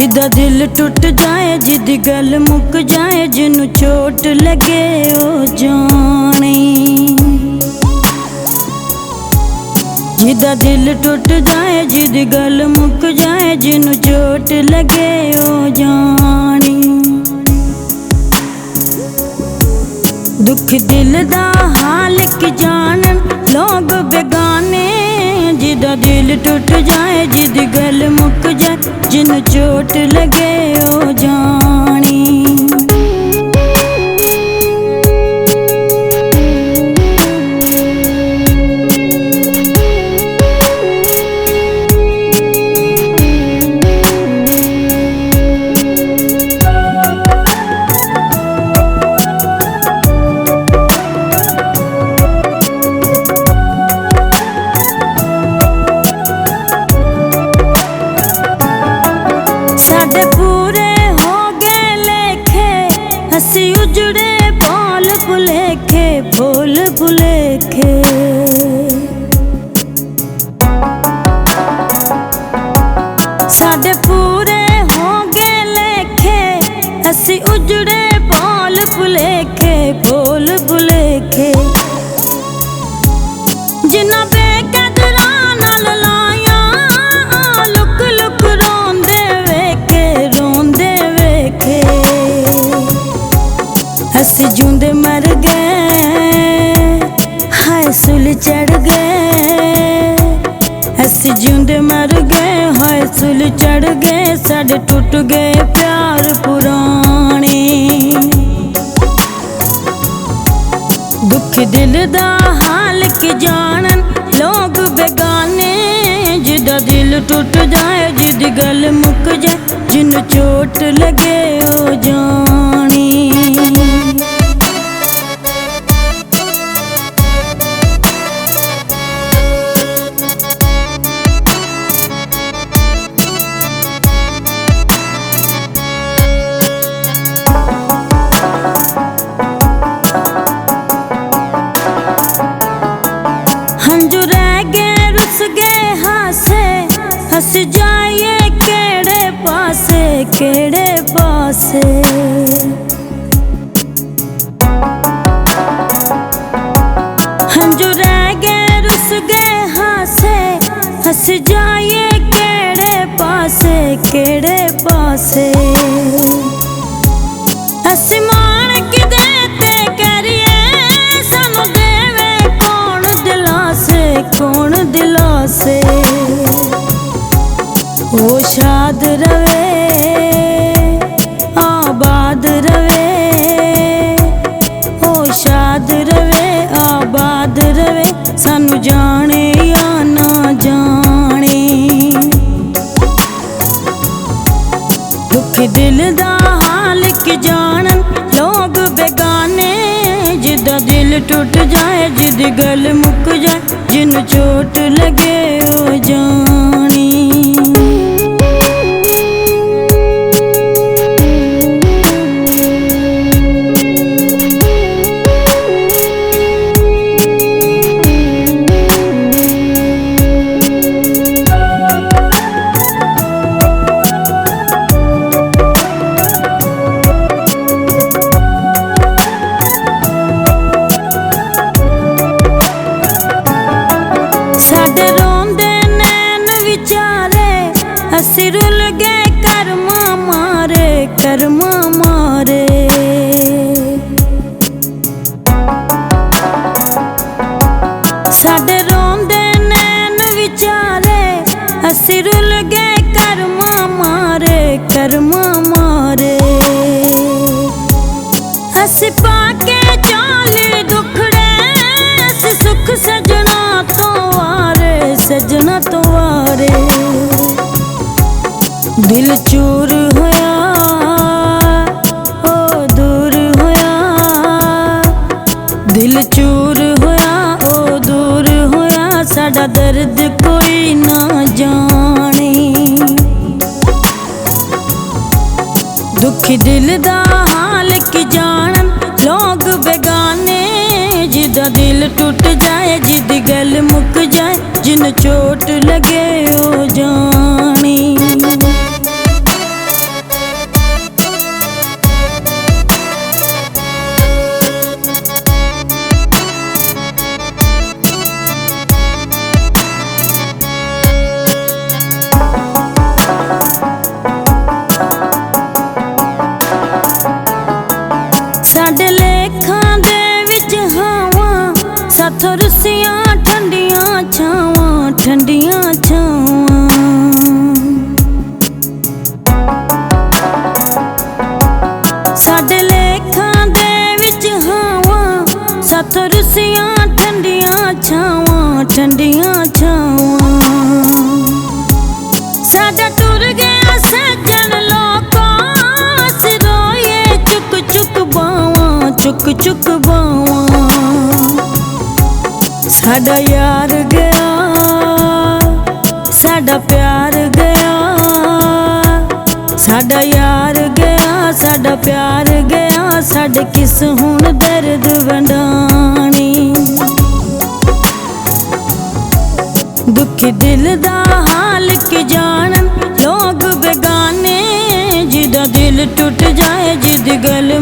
जिदा दिल टुट जाए, जिदी गल मुक जाए, जिन्नू चोट लगे ओ जाने। जिदा दिल टुट जाए, जिदी गल मुक जाए, जिन्नू चोट लगे ओ जाने। दुख दिल दा हाल की जानन लोग बेगाने। जिदा दिल टुट जाए, जिदी गल मुक जाए, जिन्नू चोट लगे ओ जानी। हसी उजड़े बोल भुलेखे, बोल भुलेखे। साडे पूरे हो गए लेखे, हसी उजड़े बोल भुलेखे, बोल भुलेखे। जिन्ना बेकदरा नाल लाया लुक लुक रोंदे वेखे, रोंदे वेखे। हसी जूंदे मर गए, हाय सुल चढ़ गए। हसी जूंदे मर गए, हाय सुल चढ़ गए। साडे टूट गए प्यार पुराने। दुख दिल दा हाल की जानन लोग बेगाने। जिदा दिल टूट जाए, जिदी गल मुक जाए, जिन्नू चोट लगे ओ जानी। हंजू रह गए रुस गए हासे, हंस जाइए केड़े पासे, केड़े पासे। हंजू रह गए रुस गए हासे, हंस जाइए केड़े पासे, केड़े पासे। आसमान की देते करिए सानू देवे कौन दिलासे, कौन दिलासे। ओ शाद रवे आबाद रवे, ओ शाद रवे आबाद रवे। सानू जाने या ना जाने, दुख दिल दा हाल की जानन लोग बेगाने। जिदा दिल टूट जाए, जिदी गल मुक जाए, जिन्नू चोट लगे ओ जानी। साडे रोंदे नैन विचारे, हसी रुल गए कर्मा मारे, कर्मा मारे। साडे रोंदे नैन विचारे, हसी रुल गए कर्मा मारे, कर्मा मारे। हसी पाके चाली दुखड़े, हसी सुख सजना तो वारे, सजना तो वारे। दिल चूर होया ओ दूर होया, दिल चूर होया ओ दूर होया। साडा दर्द कोई ना जाने, दुख दिल दा हाल की जानन लोग बेगाने। जिदा दिल टूट जाए, जिदी गल मुक जाए, जिन्नू चोट लगे ओ जानी। ठंडियां छावां। साडे लेखां दे विच हावां, साथों रुसियां ठंडियां छावां, ठंडियां छावां। साडा टुर गया सज्जन लोकां, सिरोए चुक चुक बावां, चुक चुक बावां। साडा यार गया, साडा प्यार गया, साडा यार गया, साडा प्यार गया, साडे किस हुण दर्द वंडाणी। दुखी दिल दा हाल की जानन लोग बेगाने, जिदा दिल टूट जाए जिद गल